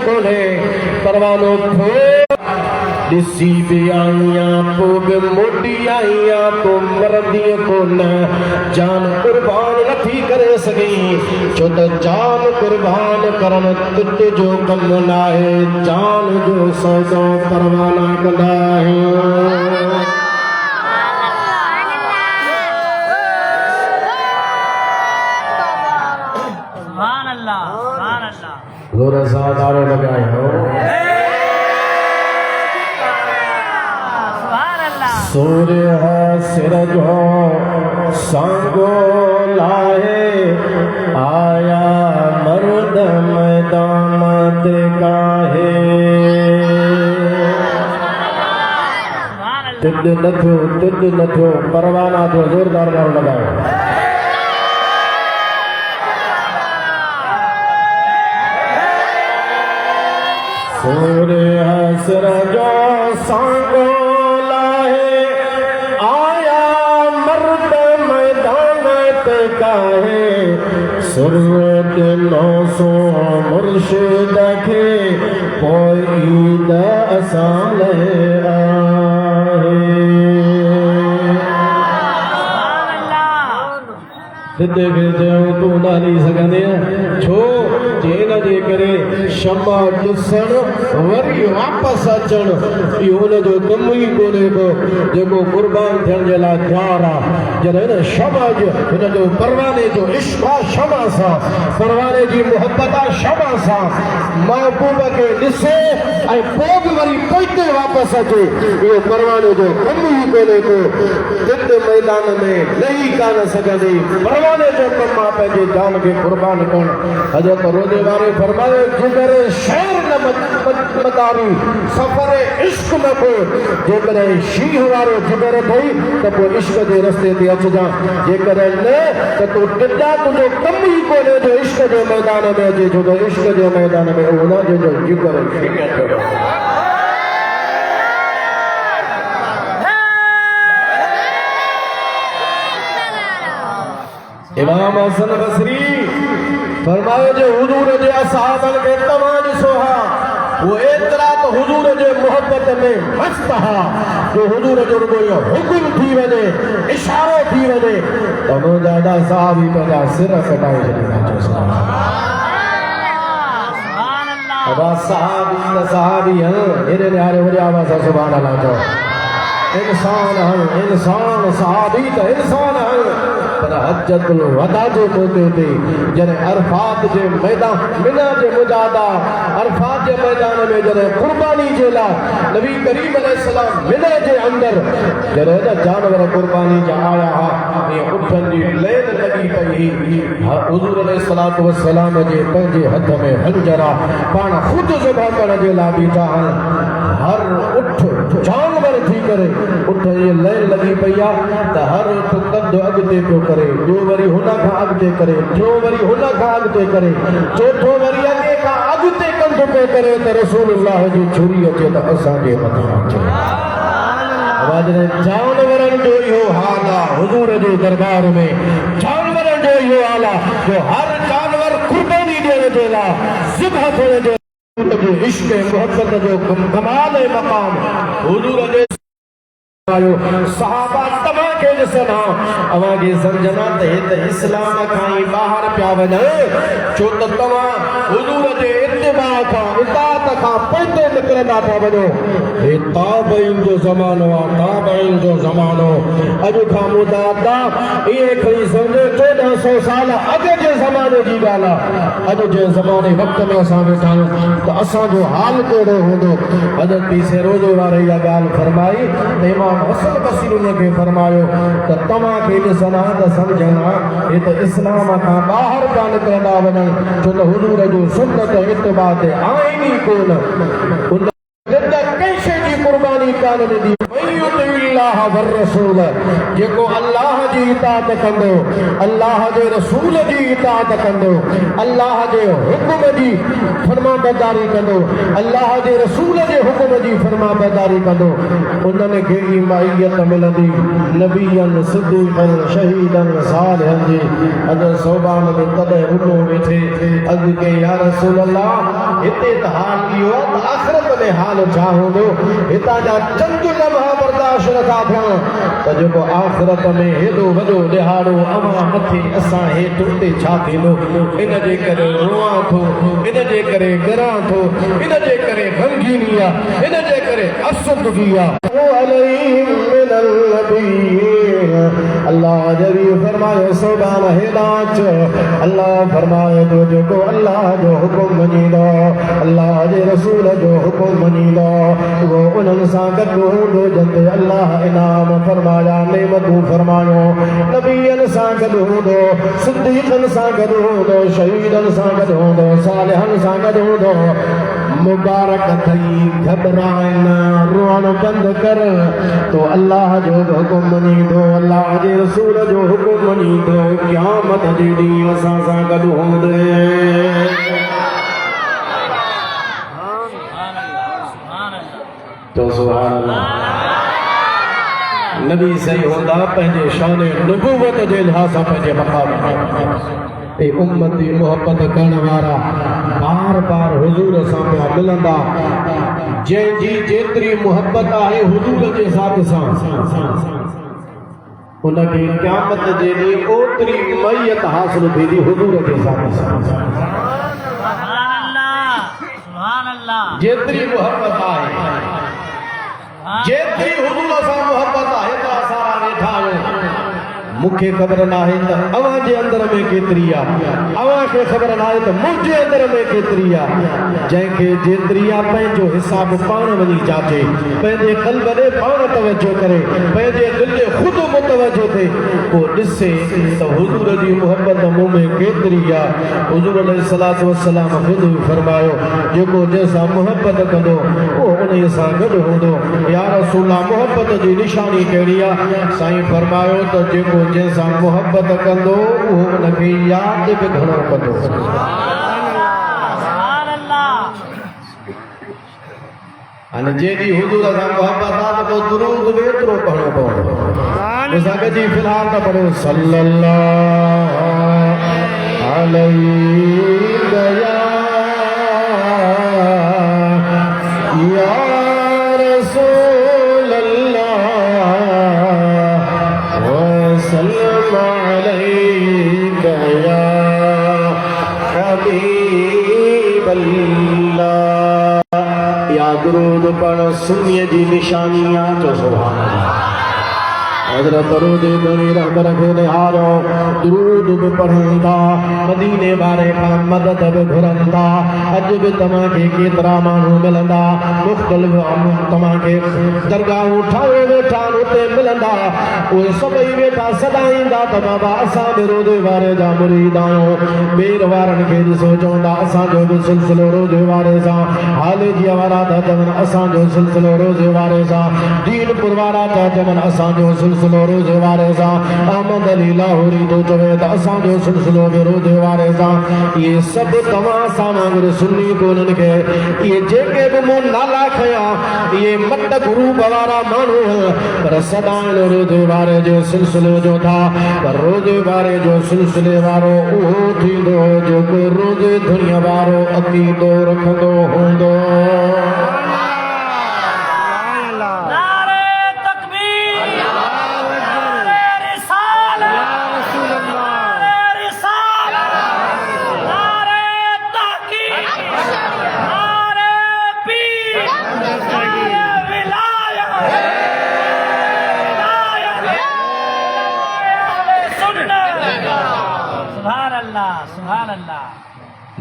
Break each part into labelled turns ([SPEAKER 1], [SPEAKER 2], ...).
[SPEAKER 1] कोने परवानो दिसी भी आइया पोग मोटी आइया तो मरदी को न जान कुर्बान नथी करे सकी छो त जान कुर्बान करन तुट जो कम नाहे जान जो सौदो परवाना कंदा है
[SPEAKER 2] सुभान अल्लाह
[SPEAKER 1] जोर से नारे लगाए हो सूर्य सिर जो संगो लाए आया मर्द मैदान काहे तिद नथो परवाना जो जोरदार नारो लगाओ सूर्य सिर जो संगो सुरत नौसो मुर्शिद के पोईद असाल सिद्धे गिरते तू नाली सघंदे छो जेन जे करे क्षमा ॾिसण वरी वापस अचण इहो हुनजो कम ई कोन्हे को जेको कुर्बान थियण जे लाइ तयार आहे जॾहिं हिन क्षमा जो हिनजो परवाने जो इश्क आहे क्षमा सां परवाने जी मुहबत आहे क्षमा सां महबूब खे ॾिसे ऐं पोइ बि वरी पोइते वापसि अचे इहो परवाने जो कम ई कोन्हे को दिल मैदान में लही कान सघंदी परवाने जो कम आहे पंहिंजे जान खे कुर्बान करणु हज़रत रोज़े वारे फरमायो जिगर शहर न मदारी सफ़र इश्क न को जेकॾहिं शींहं वारो जिगर अथई त पोइ इश्क जे रस्ते ते अचिजां जेकॾहिं न त तूं टिटा तुंहिंजो कम ई कोन्हे जो इश्क जे मैदान में अचे छो त इश्क जे मैदान में उन जो जिगर इमाम हसन बसरी फरमायो जो हुजूर जे असहाबन खे तव्हां ॾिसो हा वो एतिरा त हुजूर जे मोहब्बत में मस्त हा जो हुजूर जो रुगो इहो हुकुम थी वञे इशारो थी वञे त मुंहिंजा एॾा सहाबी पंहिंजा सिर कटाए छॾींदा अबा सहाबी त सहाबी हेॾे निहारे वरी आवाज़ सां सुभान अल्लाह चओ इंसान सहाबी त इंसान पर हजतुल वदा जे मौके ते जॾहिं अरफात जे मैदान मिना जे मुजादा अरफात जे मैदान में जॾहिं कुर्बानी जे लाइ नबी करीम अलैहिस्सलाम मिना जे अंदर जॾहिं न जानवर कुर्बानी जा आया हा ऐं उठनि जी लेन लॻी पई हुज़ूर अलैहिस्सलातु वस्सलाम जे पंहिंजे हथ में हंजरा पाण ख़ुदि ज़िबह करण जे लाइ बीठा आहिनि हर उठ जानवर थी करे उठ जी लेन लॻी पई आहे त हर उठ कद अॻिते पियो करे ॿियो वरी हुन खां अॻिते करे टियों वरी हुन खां अॻिते करे चौथों वरी अॻे खां अॻिते कंधु पियो करे त रसूलुल्लाह जी छुरी अचे त असांजे मथां अचे जानवरनि जो इहो हाल आहे हुज़ूर जे दरबार में जानवरनि जो इहो हाल आहे जो हर जानवर कुर्बानी ॾियण जे लाइ ज़िबह थियण जे इश्क मोहब्बत जो कमाल मक़ाम हुज़ूर जे सहाबा तव्हां खे ॾिसनि हा अवां खे सम्झना त हे त इस्लाम खां ई ॿाहिरि पिया वञनि छो त तव्हां हुज़ूर जे इत्तिबा खां इताअत खां पोइते निकिरंदा पिया वञो हे ताबईन जो ज़मानो आहे ताबईन जो ज़मानो अॼु खां मुदादा इहे खणी सम्झो 1400 साल अॻु जे ज़माने जी ॻाल्हि आहे अॼु जे ज़माने वक़्त में असां वेठा आहियूं त असांजो हाल कहिड़ो हूंदो हज़रत पीसे रोज़े वारे इहा ॻाल्हि फरमाई त इमाम हसन बसरी ने फरमायो त तव्हां खे ॾिसणा त सम्झणा हे त इस्लाम खां ॿाहिरि पिया निकिरंदा वञनि छो त हुज़ूर जो सुन्नत इत्तिबा ते आइन ई कोन कंहिं शइ जी कुर्बानी ई कान दी मयुतिल्लाह वर रसूल जेको अल्लाह जी इताअत कंदो अल्लाह जे रसूल जी इताअत कंदो अल्लाह जे हुक्म जी फरमाबरदारी कंदो अल्लाह जे रसूल जे हुक्म जी फरमाबरदारी कंदो उन्हनि खे ई माइयत मिलंदी नबीयन सिद्दीक़न शहीदन सालिहन जी अगर सोबान में तॾहिं उनो वेठे अॻु के या रसूल अल्लाह हिते त हाल इहो आहे त आख़िरत में हाल छा हूंदो हितां जा चंद लम्हा बर्दाश्त नथा थियनि त जेको आख़िरत में हेॾो वॾो ॾिहाड़ो अवां मथे असां हेठि उते छा थींदो इन जे करे रोआं थो इन जे करे गिरां थो इन जे करे ग़मगीनी आहे इन जे करे असुदगी आहे अल्लाह जरी फरमायो सुभान हिदाच अल्लाह फरमायो तो जेको अल्लाह जो हुकुम मञींदो अल्लाह जे रसूल जो हुकुम मञींदो वो उन्हनि सां गॾु हूंदो जिते अल्लाह इनाम फरमाया नेमतूं फरमायो नबीअनि सां गॾु हूंदो सिद्दीक़नि सां गॾु हूंदो शहीदनि सां गॾु हूंदो सालिहनि सां गॾु हूंदो मुबारक थई घबराए न रोअण बंदि कर तो अल्लाह जो हुकुम मञींदो अल्लाह जे रसूल जो हुकुम मञींदो क़यामत जे ॾींहुं असां सां गॾु हूंदे तो सुभान अल्लाह नबी सही हूंदा पंहिंजे शान नबूवत जे लिहाज़ सां पंहिंजे मक़ाम ए उम्मती मोहब्बत करण वारा बार बार हुजूर सां पिया मिलंदा जंहिंजी जेतिरी मोहब्बत आहे हुजूर जे ज़ात सां उनखे क़यामत जे ॾींहुं ओतिरी मैयत हासिल थींदी हुजूर जे ज़ात सां जेतिरी मोहब्बत आहे जेतिरी हुजूर सां मोहब्बत आहे त असां वेठा आहियूं मूंखे ख़बर नाहे त अवां जे अंदर में केतिरी आहे अवां खे ख़बर नाहे त मुंहिंजे अंदर में केतिरी आहे जंहिंखे जेतिरी आहे पंहिंजो हिसाब पाण वञी जाचे पंहिंजे क़ल्ब ॾे पाण तवजो करे पंहिंजे दिलि ॾे ख़ुदि मुतवजो थिए पोइ ॾिसे त हुजूर जी मोहब्बत मूं में केतिरी आहे हुजूर अलैहिस्सलातु वस्सलाम ख़ुदि फरमायो जेको जंहिंसां मोहब्बत कंदो उहो उन सां गॾु हूंदो या रसूल मोहब्बत जी निशानी कहिड़ी आहे साईं फरमायो त जेको जंहिंसां मोहब्बत कंदो उहो उनखे यादि बि घणो कंदो हाणे जेॾी हुजूर सां मोहब्बत आहे त पोइ दुरूद बि एतिरो पढ़णो पवंदो असां गॾी फ़िलहाल त पढ़ो सल्लल्लाहु अलैहि या रसूल अल्लाह वसल्लम अलैका या हबीब अल्लाह या दुरूद पढ़ सुन्नीअ जी निशानी आहे जो सुभान अल्लाह हज़रत दरूद दुनी रहबर खे निहारो दुरूद बि पढ़नि था मदीने वारे खां मदद बि घुरनि था अॼु बि तव्हांखे केतिरा माण्हू मिलंदा मुख़्तलिफ़ तव्हांखे दरगाहूं ठाहे वेठा उते मिलंदा उहे सभई वेठा सॾाईंदा त बाबा असां बि रोज़े वारे जा मुरीद आहियूं ॿेर वारनि खे ॾिसो चवंदा असांजो बि सिलसिलो रोज़े वारे सां हालेजीअ वारा था चवनि असांजो सिलसिलो रोज़े वारे सां दीनपुर वारा था चवनि असांजो सिलसिलो रोज़े वारे सां अहमद अली लाहौरी तो चवे त असांजो सिलसिलो बि रोज़े वारे सां इहे सभु तव्हां सां वांगुरु सुन्नी कोन्हनि खे इहे जेके बि मूं नाला खया इहे मट ग्रुप वारा माण्हू पर सदाईं रोज़े वारे जे सिलसिले जो था पर रोज़े वारे जो सिलसिले वारो उहो थींदो जेको रोज़े दुनिया वारो अक़ीदो रखंदो हूंदो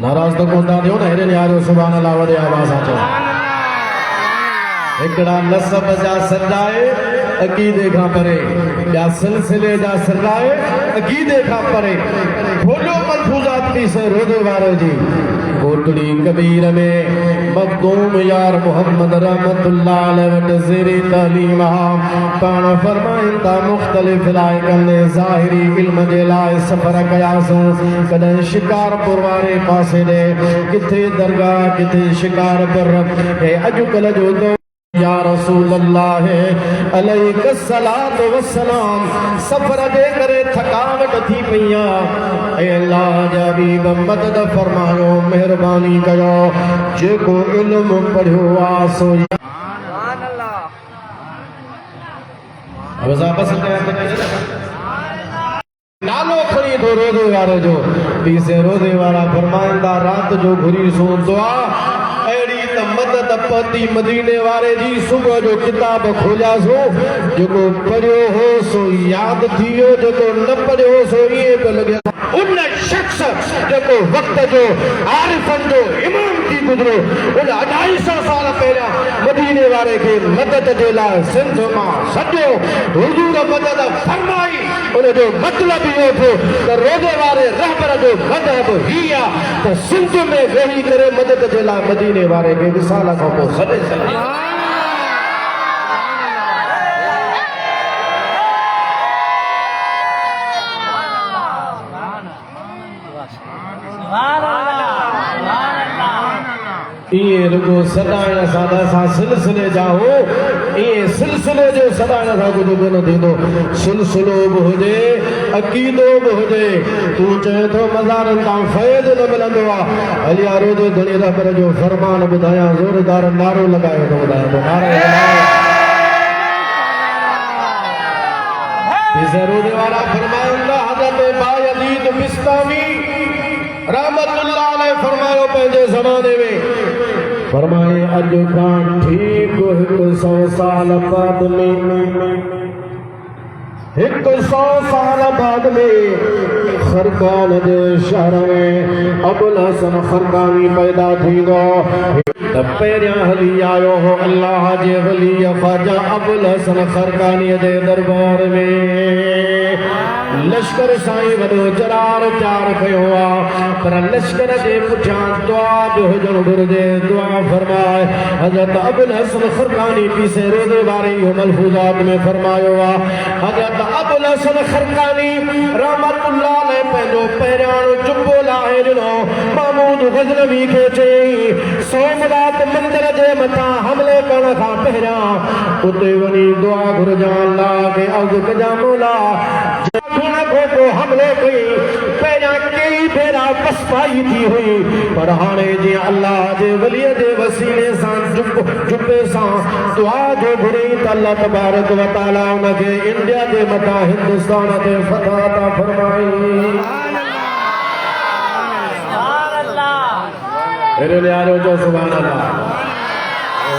[SPEAKER 1] नाराज तो कोन था थियो न हेॾे निहारियो सुभान अल्लाह वॾे आवाज़ सां चओ हिकिड़ा नसब जा सजाए अक़ीदे खां परे ॿिया सिलसिले जा सजाए अक़ीदे खां परे खोलियो मलफूज़ात पीस रोज़े वारे जी घोट हिकड़ी कबीर में मखदूम यार मोहम्मद रहमतुल्लाह अलैहि वट ज़ेरे तालीम पाण फरमाइंदा मुख्तलिफ इलाइक़नि में ज़ाहिरी इल्म जे लाइ सफ़र कयासूं कॾहिं शिकारपुर वारे पासे ॾे किथे दरगाह किथे शिकारपुर हे अॼुकल्ह जो दौर या रसूल अल्लाह अलैहि सलातो वस्सलाम सफ़र जे करे थकावट थी पई आहे ऐं अल्लाह जा हबीब मदद फरमायो महिरबानी कयो जेको इल्म पढ़ियो आहे सो सुभान अल्लाह अब बस नालो खणी दो रोज़े वारे जो पीसे रोज़े वारा फरमाइंदा रात जो घुरी सो दुआ अहिड़ी त मदद पती मदीने वारे जी सुबुह जो किताब खोलियासो जेको पढ़ियो हो सो यादि थी वियो जेको न पढ़ियो हो सो ईअं पियो लॻे उन शख्स जेको वक़्त जो आरिफन जो इमाम थी गुज़रो उन 250 साल पहिरियां मदीने वारे खे मदद जे लाइ सिंध मां सॼो हुजूर मदद फरमाई उनजो मतिलबु इहो थियो त रोज़े वारे रहबर जो मज़हब हीअ आहे त सिंध में वेही करे मदद जे लाइ मदीने वारे खे विसाल खां पोइ सॾे छॾे इए रुगो सदाइण सां असां सिलसिले जा हो इए सिलसिले जो सदाइण सां कुझु कोन थींदो सिलसिलो बि हुजे अक़ीदो बि हुजे तूं चए थो मज़ारनि तां फैज़ न मिलंदो आहे हलिया रोज़े धणी रहबर जो फरमान ॿुधायां ज़ोरदार नारो लॻायो थो ॿुधायां थो नारो रोज़े वारा फरमाईंदा हज़रत बायज़ीद बिस्तामी रहमतुल्लाह अलैहि फरमायो पंहिंजे ज़माने में फरमाए अॼु खां ठीक 100 साल बाद में 100 साल बाद में खरकान जे शहर में अबुल हसन खरकानी पैदा थींदो त पहिरियां हली आयो हो अल्लाह जे वली ख्वाजा अबुल हसन खरकानी जे दरबार में लश्कर साईं वॾो जरार तयारु कयो आहे पर लश्कर जे पुठियां दुआ बि हुजणु घुरिजे दुआ फरमाए हज़रत अबुल हसन खरकानी पीसे रोज़े वारे इहो मलफूज़ात में फरमायो आहे हज़रत अबुल हसन खरकानी रहमतुल्लाह अलैहि पंहिंजो पहिरियां जुब्बो लाहे ॾिनो महमूद गज़नवी खे चयईं सोमनाथ मंदिर जे मथां हमले करण खां पहिरियां उते वञी दुआ घुरिजां अल्लाह खे अर्ज़ु कजां मौला को हमले कई पहिरियां कई भेरा पसपाई थी हुई पर हाणे जीअं अल्लाह जे वलीअ जे वसीले सां जुब्बे सां दुआ जो घुरी त अल्लाह तबारक व तआला उनखे इंडिया जे मथां हिंदुस्तान ते फतह अता फरमाई अरे न्यारो जो सुभान अल्लाह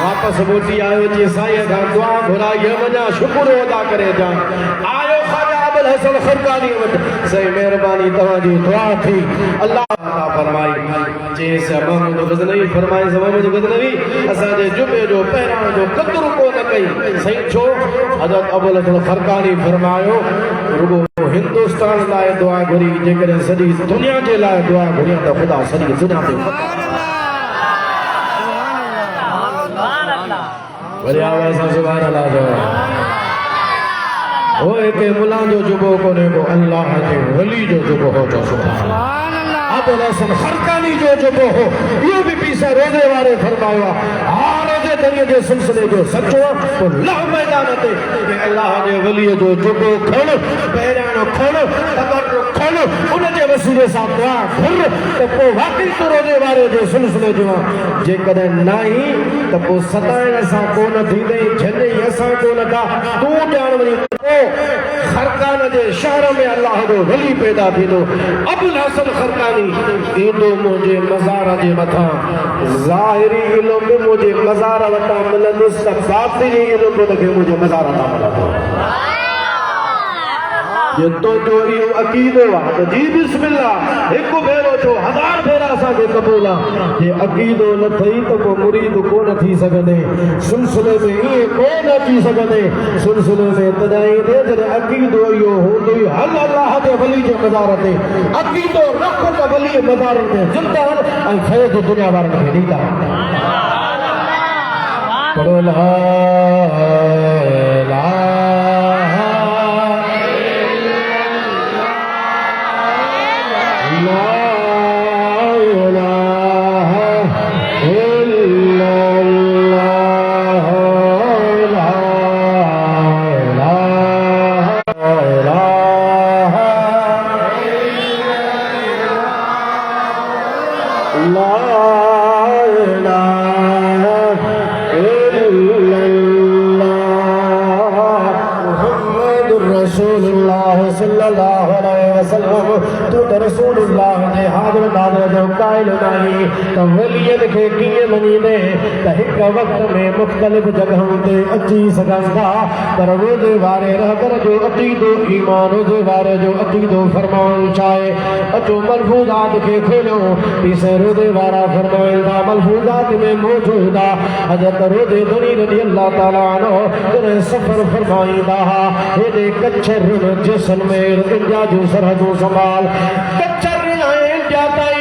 [SPEAKER 1] वापस मोटी आयो जी साईं खां दुआ घुराई वञा शुक्र अदा करे जा आयो हसन खरकानी वट सही मेहरबानी तव्हांजी दुआ थी अल्लाह ताला फरमाई जैसे महमूद गज़नवी फरमाए महमूद गज़नवी असांजे जुमे जो पहिरां जो क़दर को न कई सही छो हज़रत अबुल हसन खरकानी फरमायो रुगो हिंदुस्तान लाइ दुआ घुरी जेकॾहिं सॼी दुनिया जे लाइ दुआ घुरियां त ख़ुदा सॼी दुनिया ते वरी आवाज़ सां सुभान अल्लाह जो ओए के मुला जो जुबो कोने को अल्लाह के वली जो जुबो हो जो सुभान अल्लाह अबुल हसन खरकानी जो जुबो हो यो भी पीछे रोज़े वारे फरमायो हां रोज़े दरिए जे सिलसिले जो सचो तो लह मैदान ते के अल्लाह जे वली जो जुबो खण पहिरियां खण तबर खण उन जे वसीले सां दुआ घुर त पो वाकई तो रोज़े वारे जे सिलसिले जो जे कदे नाही त पो सताइण सां कोन थींदे जने असां कोन का तू ॼाण वणी खरकान जे शहर में अल्लाह जो वली पैदा थींदो अबुल हसन खरकानी ईंदो मुंहिंजे मज़ार जे मथां ज़ाहिरी इल्म मुंहिंजे मज़ार वटां मिलंदुसि त बातिनी इल्म उनखे मुंहिंजे मज़ार तां मिलंदो जे तो जो इहो अक़ीदो आहे त जी बिस्मिल्लाह हिकु भेरो जो 1000 भेरा असांखे क़बूल आहे जे अक़ीदो न थई त पोइ मुरीद कोन थी सघंदे सिलसिले में ईअं कोन अची सघंदे सिलसिले में तॾहिं ईंदे जॾहिं अक़ीदो इहो हूंदो ई हल अलाह जे वली जे मज़ार ते अक़ीदो रख त वली मज़ार ते ज़िंदा ऐं फैज़ दुनिया वारनि खे ॾींदा पढ़ो ला वक्त में मुख्तलिफ जगहों ते अची सघनि था पर रोज़े वारे रहबर जो अक़ीदो ईमान रोज़े वारे जो अक़ीदो फरमाइण छा आहे अचो मलफूज़ात खे खोलियो पीसे रोज़े वारा फरमाइनि था मलफूज़ात में मौजूद आहे हज़रत रोज़े दनी रज़ी अल्लाह ताला अन्हु जॾहिं सफ़र फरमाईंदा हुआ हेॾे कच्छर जैसलमेर इंडिया जूं सरहदूं संभाल कच्छर ऐं इंडिया ताईं